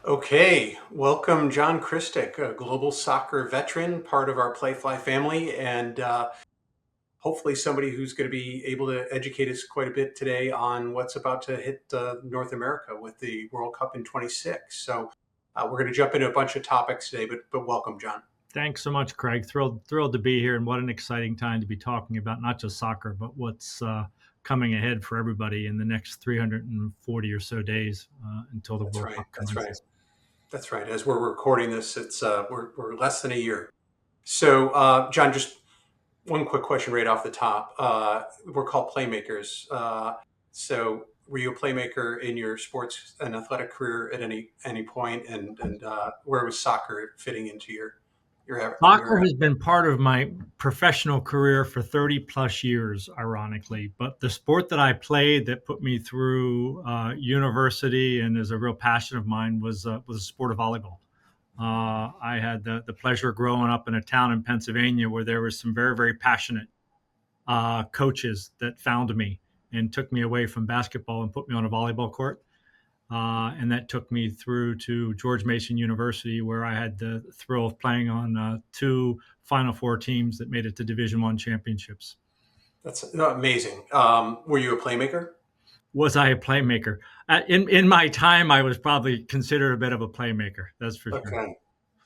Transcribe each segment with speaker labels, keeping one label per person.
Speaker 1: Okay, welcome John Kristick, a global soccer veteran, part of our Playfly family, and hopefully somebody who's going to be able to educate us quite a bit today on what's about to hit North America with the World Cup in 26. So we're going to jump into a bunch of topics today, but welcome, John.
Speaker 2: Thanks so much, Craig. Thrilled to be here, and what an exciting time to be talking about not just soccer, but what's coming ahead for everybody in the next 340 or so days until the
Speaker 1: That's
Speaker 2: World
Speaker 1: right.
Speaker 2: Cup
Speaker 1: That's right.
Speaker 2: commences.
Speaker 1: That's right. As we're recording this, it's we're less than a year. So, John, just one quick question right off the top. We're called Playmakers. So, were you a playmaker in your sports and athletic career at any point, and where was soccer fitting into
Speaker 2: Soccer
Speaker 1: your
Speaker 2: has been part of my professional career for 30 plus years, ironically. But the sport that I played that put me through university and is a real passion of mine was the sport of volleyball. I had the pleasure of growing up in a town in Pennsylvania where there was some very passionate coaches that found me and took me away from basketball and put me on a volleyball court. And that took me through to George Mason University, where I had the thrill of playing on two Final Four teams that made it to Division One championships.
Speaker 1: That's amazing. Were you a playmaker?
Speaker 2: Was I a playmaker? In my time, I was probably considered a bit of a playmaker. That's for sure.
Speaker 1: Okay,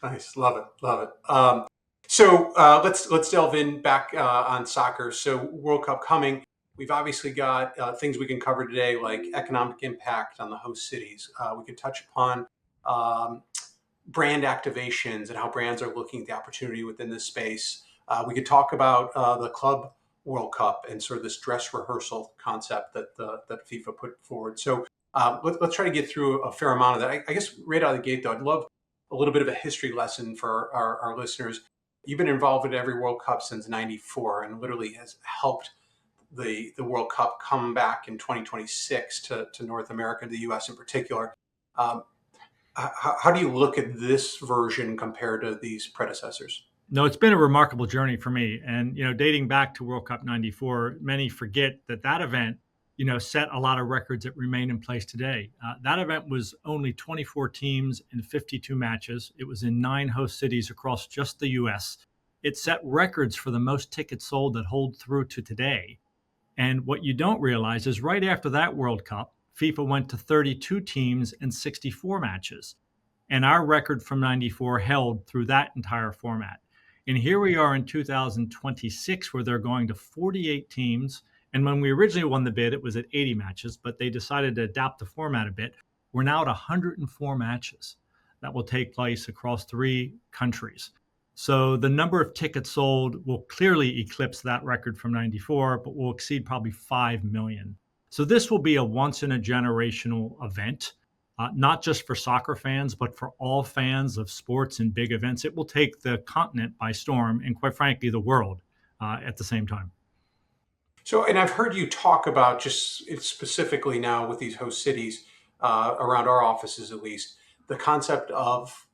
Speaker 1: nice, love it, love it. So let's delve in back on soccer. So World Cup coming. We've obviously got things we can cover today, like economic impact on the host cities. We could touch upon um, brand activations and how brands are looking at the opportunity within this space. We could talk about the Club World Cup and sort of this dress rehearsal concept that FIFA put forward. So let's try to get through a fair amount of that. I guess right out of the gate, though, I'd love a little bit of a history lesson for our listeners. You've been involved in every World Cup since '94, and literally has helped the World Cup come back in 2026 to North America, to the U.S. in particular. Um, how do you look at this version compared to these predecessors?
Speaker 2: No, it's been a remarkable journey for me. And, dating back to World Cup 94, many forget that event, set a lot of records that remain in place today. That event was only 24 teams and 52 matches. It was in 9 host cities across just the US. It set records for the most tickets sold that hold through to today. And what you don't realize is right after that World Cup, FIFA went to 32 teams and 64 matches. And our record from 94 held through that entire format. And here we are in 2026, where they're going to 48 teams. And when we originally won the bid, it was at 80 matches, but they decided to adapt the format a bit. We're now at 104 matches that will take place across 3 countries. So the number of tickets sold will clearly eclipse that record from 94, but will exceed probably 5 million. So this will be a once in a generational event. Not just for soccer fans, but for all fans of sports and big events. It will take the continent by storm, and quite frankly, the world at the same time.
Speaker 1: So, and I've heard you talk about just specifically now with these host cities around our offices, at least, the concept of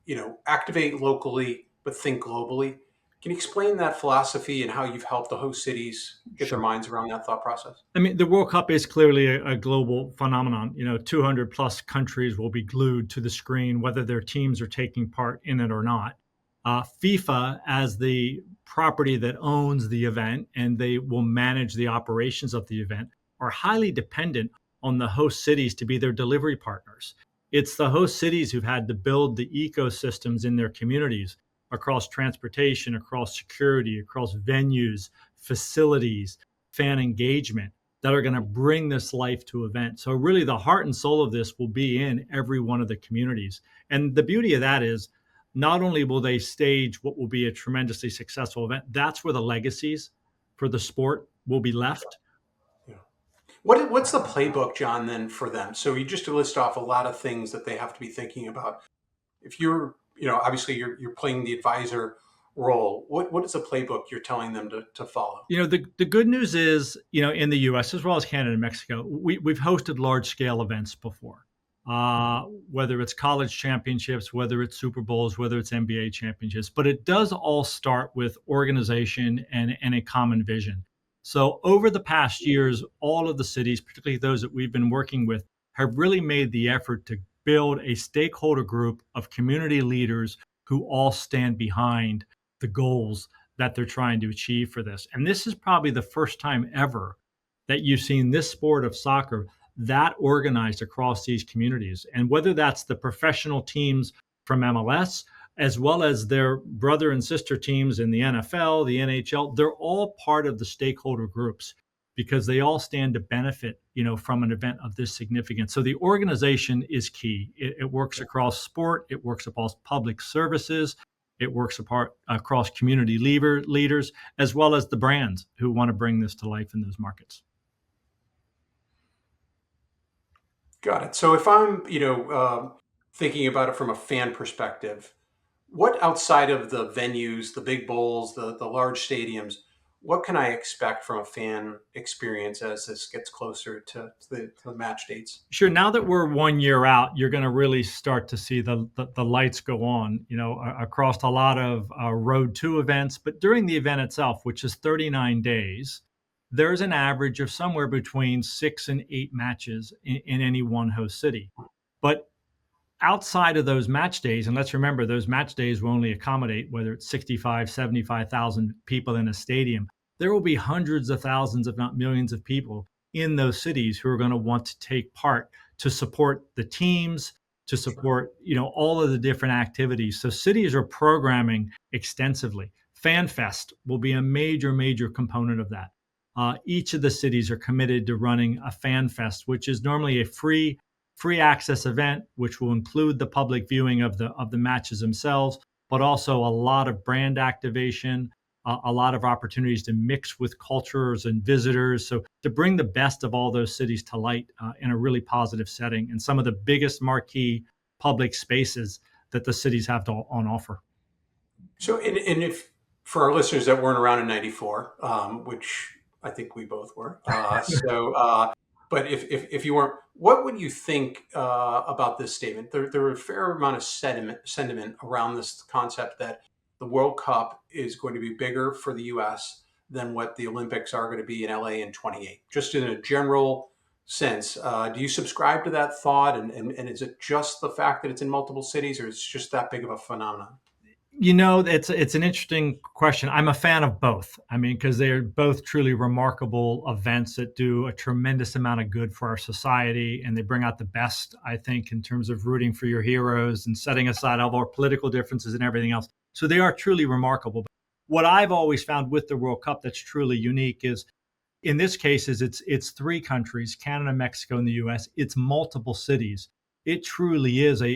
Speaker 1: activate locally but think globally. Can you explain that philosophy and how you've helped the host cities get their
Speaker 2: Sure.
Speaker 1: minds around that thought process?
Speaker 2: I mean, the World Cup is clearly a global phenomenon. 200 plus countries will be glued to the screen, whether their teams are taking part in it or not. FIFA, as the property that owns the event and they will manage the operations of the event, are highly dependent on the host cities to be their delivery partners. It's the host cities who've had to build the ecosystems in their communities across transportation, across security, across venues, facilities, fan engagement, that are going to bring this life to event. So really the heart and soul of this will be in every one of the communities. And the beauty of that is not only will they stage what will be a tremendously successful event, that's where the legacies for the sport will be left.
Speaker 1: Yeah. What's the playbook, John, then for them? So you just list off a lot of things that they have to be thinking about. If you're, obviously you're playing the advisor role. What is the playbook you're telling them to follow?
Speaker 2: The good news is, in the US as well as Canada and Mexico, we've hosted large scale events before. Whether it's college championships, whether it's Super Bowls, whether it's NBA championships, but it does all start with organization and a common vision. So over the past years, all of the cities, particularly those that we've been working with, have really made the effort to build a stakeholder group of community leaders who all stand behind the goals that they're trying to achieve for this. And this is probably the first time ever that you've seen this sport of soccer that organized across these communities. And whether that's the professional teams from MLS, as well as their brother and sister teams in the NFL, the NHL, they're all part of the stakeholder groups because they all stand to benefit, from an event of this significance. So the organization is key. It works across sport, it works across public services, it works across community leaders, as well as the brands who want to bring this to life in those markets.
Speaker 1: Got it. So if I'm, thinking about it from a fan perspective, what outside of the venues, the big bowls, the large stadiums, what can I expect from a fan experience as this gets closer to the match dates?
Speaker 2: Sure. Now that we're 1 year out, you're going to really start to see the lights go on, across a lot of Road to events. But during the event itself, which is 39 days, there's an average of somewhere between 6 and 8 matches in any one host city. But outside of those match days, and let's remember those match days will only accommodate whether it's 65, 75,000 people in a stadium. There will be hundreds of thousands, if not millions of people in those cities who are going to want to take part to support the teams, to support, all of the different activities. So cities are programming extensively. FanFest will be a major, major component of that. Each of the cities are committed to running a FanFest, which is normally a free access event, which will include the public viewing of the matches themselves, but also a lot of brand activation, a lot of opportunities to mix with cultures and visitors. So to bring the best of all those cities to light in a really positive setting and some of the biggest marquee public spaces that the cities have on offer.
Speaker 1: So, and if for our listeners that weren't around in '94, which I think we both were, but if you weren't, what would you think about this statement? There were a fair amount of sentiment around this concept that the World Cup is going to be bigger for the U.S. than what the Olympics are going to be in LA in '28. Just in a general sense, do you subscribe to that thought? And is it just the fact that it's in multiple cities, or is it just that big of a phenomenon?
Speaker 2: It's an interesting question. I'm a fan of both. I mean, because they're both truly remarkable events that do a tremendous amount of good for our society, and they bring out the best, I think, in terms of rooting for your heroes and setting aside all our political differences and everything else. So they are truly remarkable. But what I've always found with the World Cup that's truly unique is, in this case, it's 3 countries: Canada, Mexico, and the U.S. It's multiple cities. It truly is a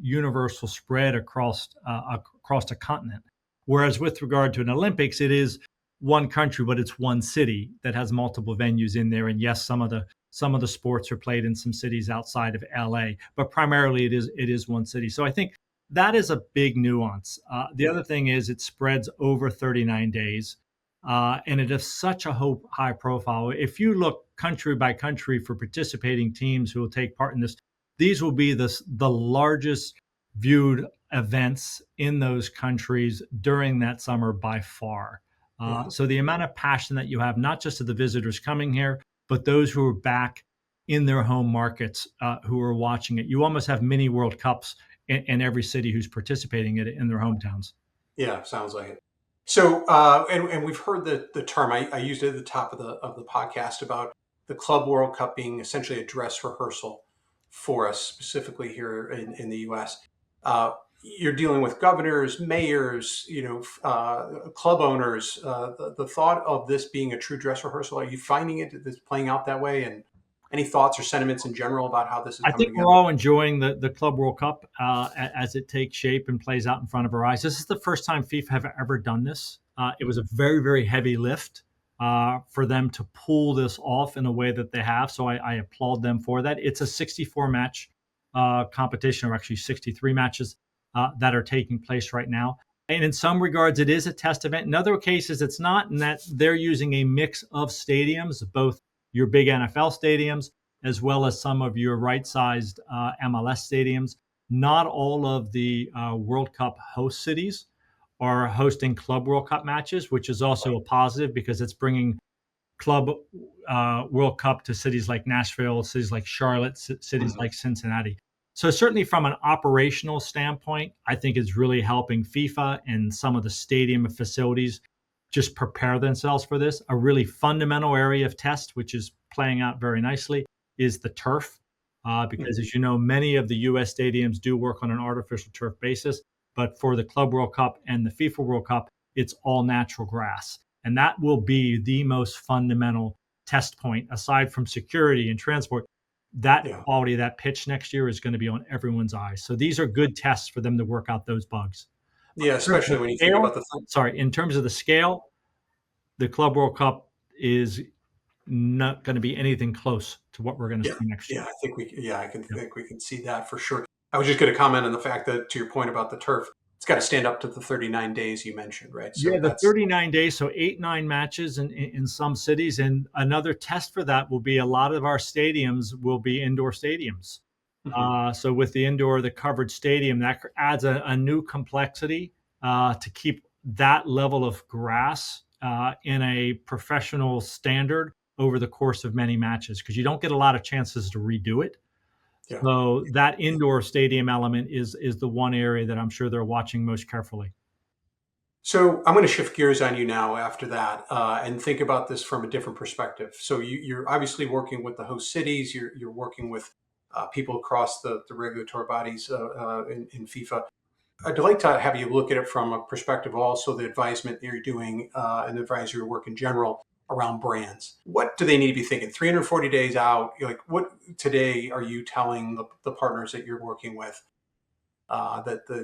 Speaker 2: universal spread across a continent. Whereas with regard to an Olympics, it is one country, but it's one city that has multiple venues in there. And yes, some of the sports are played in some cities outside of LA, but primarily it is one city. So I think that is a big nuance. The other thing is it spreads over 39 days. And it is such a high profile. If you look country by country for participating teams who will take part in this, these will be the largest viewed events in those countries during that summer by far. So the amount of passion that you have, not just of the visitors coming here, but those who are back in their home markets who are watching it. You almost have mini World Cups in every city who's participating in it in their hometowns.
Speaker 1: Yeah, sounds like it. So, and we've heard the term. I used it at the top of the podcast about the Club World Cup being essentially a dress rehearsal for us, specifically here in the U.S. You're dealing with governors, mayors, club owners. The thought of this being a true dress rehearsal, are you finding it's playing out that way? And any thoughts or sentiments in general about how this is
Speaker 2: I
Speaker 1: coming
Speaker 2: think
Speaker 1: together?
Speaker 2: we're all enjoying the Club World Cup as it takes shape and plays out in front of our eyes. This is the first time FIFA have ever done this. It was a very, very heavy lift for them to pull this off in a way that they have. So I applaud them for that. It's a 64 match competition, or actually 63 matches that are taking place right now. And in some regards, it is a test event. In other cases, it's not, in that they're using a mix of stadiums, both your big NFL stadiums, as well as some of your right-sized MLS stadiums. Not all of the World Cup host cities are hosting Club World Cup matches, which is also a positive because it's bringing Club World Cup to cities like Nashville, cities like Charlotte, cities like Cincinnati. So certainly from an operational standpoint, I think it's really helping FIFA and some of the stadium facilities just prepare themselves for this. A really fundamental area of test, which is playing out very nicely, is the turf. Because
Speaker 1: Mhm.
Speaker 2: as you know, many of the US stadiums do work on an artificial turf basis, but for the Club World Cup and the FIFA World Cup, it's all natural grass. And that will be the most fundamental test point, aside from security and transport. That
Speaker 1: Yeah.
Speaker 2: quality of that pitch next year is going to be on everyone's eyes. So these are good tests for them to work out those bugs.
Speaker 1: Yeah,
Speaker 2: In terms of
Speaker 1: especially when you think
Speaker 2: scale,
Speaker 1: about the
Speaker 2: sorry, in terms of the scale, the Club World Cup is not going to be anything close to what we're going to
Speaker 1: yeah,
Speaker 2: see next year.
Speaker 1: yeah, I think I can
Speaker 2: Yep.
Speaker 1: think we can see that for sure. I was just going to comment on the fact that, to your point about the turf, it's got to stand up to the 39 days you mentioned, right?
Speaker 2: Yeah,
Speaker 1: So
Speaker 2: the
Speaker 1: that's
Speaker 2: 39 days, so 8, 9 matches in some cities. And another test for that will be a lot of our stadiums will be indoor stadiums.
Speaker 1: mhm,
Speaker 2: So with the indoor, the covered stadium, that adds a new complexity to keep that level of grass in a professional standard over the course of many matches, because you don't get a lot of chances to redo it.
Speaker 1: yeah.
Speaker 2: So that indoor stadium element is the one area that I'm sure they're watching most carefully.
Speaker 1: So I'm going to shift gears on you now after that, and think about this from a different perspective. So you're obviously working with the host cities. You're working with people across the regulatory bodies in FIFA. I'd like to have you look at it from a perspective also the advisement that you're doing and the advisory work in general around brands. What do they need to be thinking? 340 days out, like what today are you telling the partners that you're working with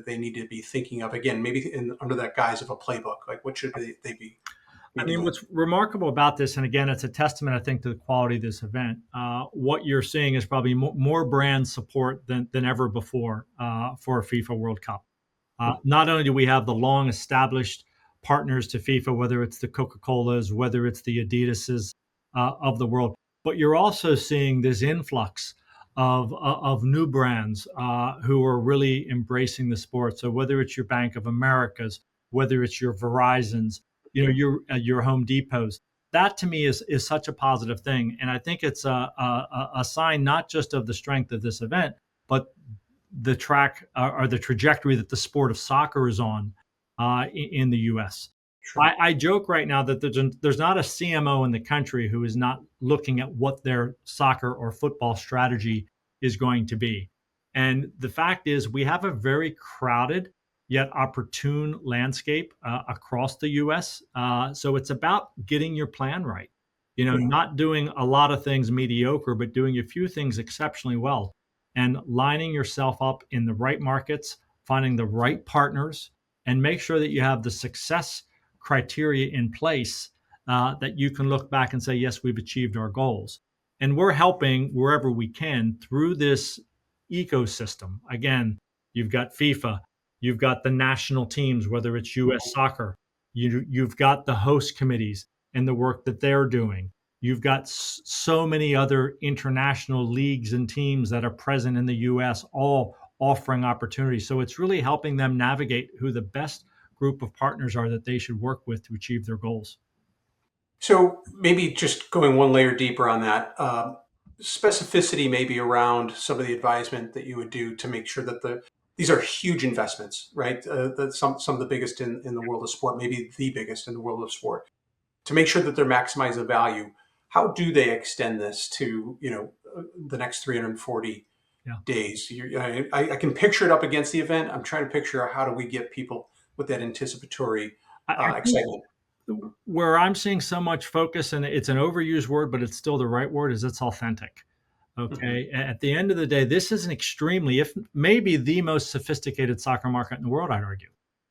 Speaker 1: they need to be thinking of? Again, maybe under that guise of a playbook, like what should they be
Speaker 2: I mean,
Speaker 1: doing?
Speaker 2: what's remarkable about this, and again, it's a testament, I think, to the quality of this event. What you're seeing is probably more brand support than ever before for a FIFA World Cup.
Speaker 1: Hmm.
Speaker 2: Not only do we have the long established partners to FIFA, whether it's the Coca Colas, whether it's the Adidases of the world, but you're also seeing this influx of new brands who are really embracing the sport. So whether it's your Bank of Americas, whether it's your Verizons, your Home Depots, that to me is such a positive thing, and I think it's a sign not just of the strength of this event, but the track or the trajectory that the sport of soccer is on in the U.S.
Speaker 1: Sure.
Speaker 2: I joke right now that there's not a CMO in the country who is not looking at what their soccer or football strategy is going to be. And the fact is, we have a very crowded yet opportune landscape across the U.S. So it's about getting your plan right.
Speaker 1: Yeah.
Speaker 2: Not doing a lot of things mediocre, but doing a few things exceptionally well and lining yourself up in the right markets, finding the right partners, and make sure that you have the success criteria in place that you can look back and say, yes, we've achieved our goals. And we're helping wherever we can through this ecosystem. Again, you've got FIFA, you've got the national teams, whether it's US soccer, you've got the host committees and the work that they're doing. You've got so many other international leagues and teams that are present in the US, all offering opportunities. So it's really helping them navigate who the best group of partners are that they should work with to achieve their goals.
Speaker 1: So maybe just going one layer deeper on that, specificity maybe around some of the advisement that you would do to make sure that these are huge investments, right? Some of the biggest in the world of sport, maybe the biggest in the world of sport. To make sure that they're maximizing the value, how do they extend this to the next 340
Speaker 2: Yeah.
Speaker 1: days? I can picture it up against the event. I'm trying to picture how do we get people with that anticipatory
Speaker 2: I think
Speaker 1: excitement.
Speaker 2: where I'm seeing so much focus, and it's an overused word, but it's still the right word, is it's authentic.
Speaker 1: Mhm.
Speaker 2: Okay. At the end of the day, this is an extremely, if maybe the most sophisticated soccer market in the world, I'd argue.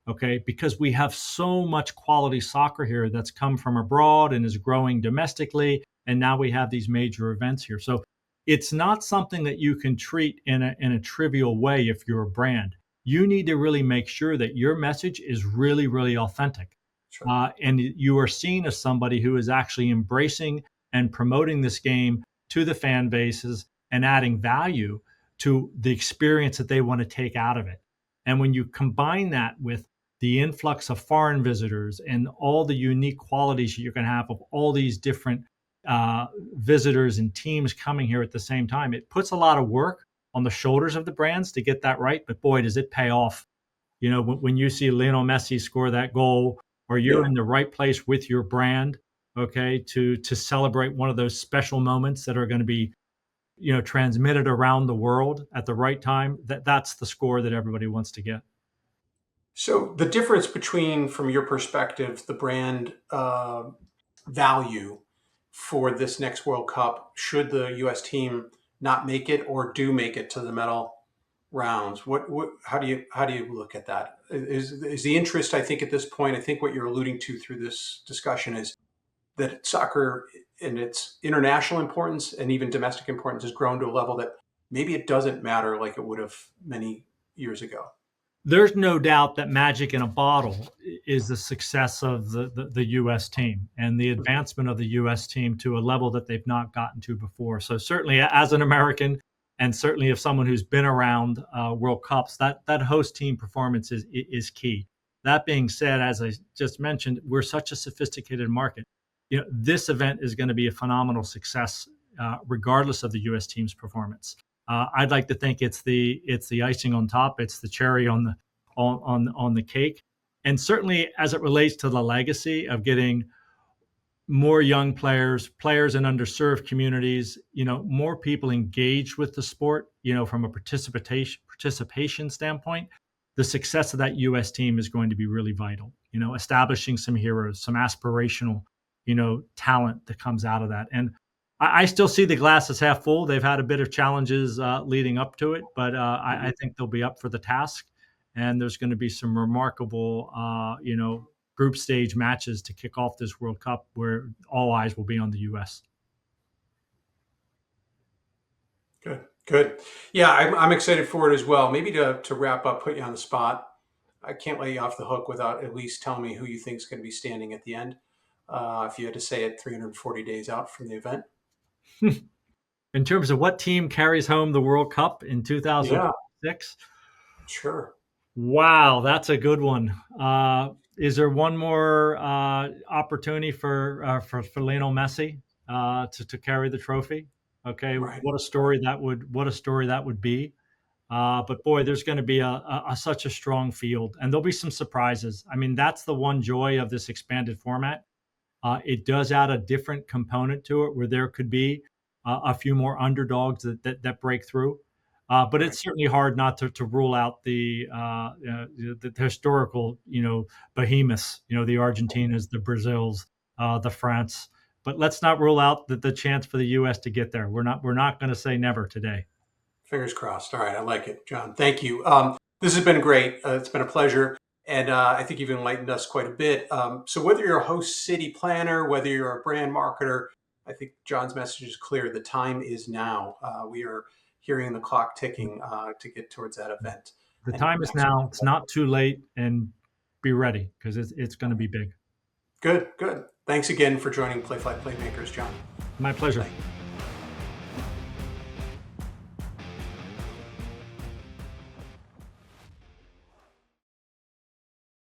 Speaker 2: Okay. Because we have so much quality soccer here that's come from abroad and is growing domestically. And now we have these major events here. So it's not something that you can treat in a trivial way if you're a brand. You need to really make sure that your message is really, really authentic.
Speaker 1: Sure.
Speaker 2: And you are seen as somebody who is actually embracing and promoting this game to the fan bases and adding value to the experience that they want to take out of it. And when you combine that with the influx of foreign visitors and all the unique qualities you're going to have of all these different visitors and teams coming here at the same time, it puts a lot of work, on the shoulders of the brands to get that right. But boy, does it pay off. When you see Lionel Messi score that goal, or you're
Speaker 1: Yeah.
Speaker 2: in the right place with your brand, okay, to celebrate one of those special moments that are going to be, transmitted around the world at the right time, that's the score that everybody wants to get.
Speaker 1: So the difference between, from your perspective, the brand value for this next World Cup, should the U.S. team not make it or do make it to the medal rounds, how do you look at that? Is the interest? I think at this point, I think what you're alluding to through this discussion is that soccer, in its international importance and even domestic importance, has grown to a level that maybe it doesn't matter like it would have many years ago.
Speaker 2: There's no doubt that magic in a bottle is the success of the U.S. team and the advancement of the U.S. team to a level that they've not gotten to before. So certainly, as an American, and certainly if someone who's been around World Cups, that host team performance is key. That being said, as I just mentioned, we're such a sophisticated market. This event is going to be a phenomenal success, regardless of the U.S. team's performance. I'd like to think it's the icing on top. It's the cherry on the cake, and certainly as it relates to the legacy of getting more young players in underserved communities, more people engaged with the sport, from a participation standpoint. The success of that U.S. team is going to be really vital. Establishing some heroes, some aspirational, talent that comes out of that. And I still see the glass as half full. They've had a bit of challenges leading up to it, but I think they'll be up for the task. And there's going to be some remarkable, group stage matches to kick off this World Cup where all eyes will be on the U.S.
Speaker 1: Good, good. Yeah, I'm excited for it as well. Maybe to wrap up, put you on the spot. I can't let you off the hook without at least telling me who you think is going to be standing at the end. If you had to say it 340 days out from the event.
Speaker 2: In terms of what team carries home the World Cup in
Speaker 1: Yeah,
Speaker 2: 2026,
Speaker 1: sure.
Speaker 2: wow, that's a good one. Is there one more opportunity for Lionel Messi to carry the trophy? Okay,
Speaker 1: Right.
Speaker 2: what a story that would be. But boy, there's going to be such a strong field, and there'll be some surprises. I mean, that's the one joy of this expanded format. It does add a different component to it, where there could be a few more underdogs that break through. But
Speaker 1: Right.
Speaker 2: it's certainly hard not to rule out the historical, behemoths, the Argentinas, the Brazils, the France. But let's not rule out the chance for the U.S. to get there. We're not going to say never today.
Speaker 1: Fingers crossed. All right, I like it, John. Thank you. This has been great. It's been a pleasure, and I think you've enlightened us quite a bit. So whether you're a host city planner, whether you're a brand marketer, I think John's message is clear. The time is now. We are hearing the clock ticking to get towards that event.
Speaker 2: The
Speaker 1: And
Speaker 2: time is now. It's not too late, and be ready because it's going to be big.
Speaker 1: good, good. Thanks again for joining Playfly Playmakers, John.
Speaker 2: My pleasure.
Speaker 1: Thank you.